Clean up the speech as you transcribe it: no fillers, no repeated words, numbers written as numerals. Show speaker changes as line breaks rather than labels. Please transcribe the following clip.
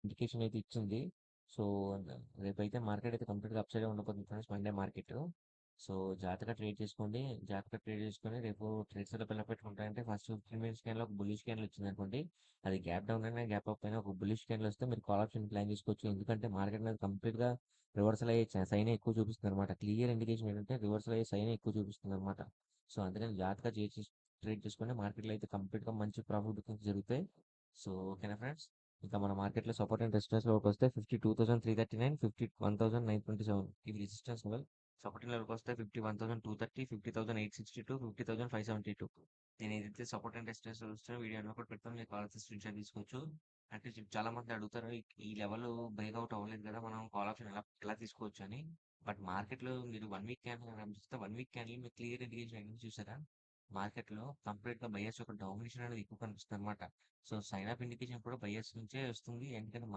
Indication అయితే ఇచ్చింది. So, రేపైతే మార్కెట్ అయితే కంప్లీట్‌గా అప్ సైడే ఉండబోతుంది ఫ్రెండ్స్, మండే మార్కెట్. సో, జాగ్రత్తగా ట్రేడ్ చేసుకోండి. జాగ్రత్తగా ట్రేడ్ చేసుకొని రేపు ట్రేడ్స్ ఎలా పెట్టుకుంటారంటే ఫస్ట్ 15 మినిట్స్ స్కాన్‌లో ఒక బుల్లిష్ క్యాండిల్ వచ్చిందనుకోండి. అది గ్యాప్ డౌన్ అయినా గ్యాప్ అప్ అయినా ఒక బుల్లిష్ క్యాండిల్ వస్తే మీరు కాల్ ఆప్షన్ ప్లాన్ చేసుకోవచ్చు. ఎందుకంటే మార్కెట్ అనేది కంప్లీట్‌గా రివర్సల్ అయ్యే సైనే ఎక్కువ చూపిస్తుంది అనమాట. క్లియర్ ఇండికేషన్ ఏంటంటే రివర్సల్ అయ్యే సైనే ఎక్కువ చూపిస్తుంది అనమాట. సో, అందుకని జాగ్రత్తగా ట్రేడ్ చేసుకొని మార్కెట్‌లో అయితే కంప్లీట్‌గా మంచి ప్రాఫిట్ బుకింగ్స్ జరుగుతాయి. సో, ఓకేనా ఫ్రెండ్స్? ఇంకా మన మార్కెట్‌లో సపోర్ట్ అండ్ రెసిస్టెన్స్ లెవెల్‌కి వస్తే 52,339, 51,927 ఇవి రెసిస్టెన్స్ లెవెల్. సపోర్ట్ లెవెల్‌కి వస్తే 51,230, 50,862, 50,572. నేను ఏదైతే సపోర్ట్ అండ్ రెసిస్టెన్స్ వస్తాయో వీడియో అన్న కూడా పెడతాను. మీకు కావాల్సిన స్క్రీన్ షాట్ తీసుకోవచ్చు. అంటే చాలా మంది అడుగుతారు ఈ లెవెల్ బ్రేక్అవుట్ అవ్వలేదు కదా! మనం కాల్ ఆప్షన్ ఎలా ఎలా తీసుకోవచ్చు అని. బట్ మార్కెట్‌లో మీరు 1 వీక్ క్యాండిల్ గమనిస్తే 1 వీక్ క్యాండిల్ మీకు క్లియర్ ఇండికేషన్ అనేది చూసారా? మార్కెట్‌లో కంప్లీట్‌గా బయర్స్ యొక్క డామినేషన్ అనేది ఎక్కువ కనిపిస్తుందన్నమాట. సో, సైన్ ఆఫ్ ఇండికేషన్ కూడా బయర్స్ నుంచే వస్తుంది. ఎందుకంటే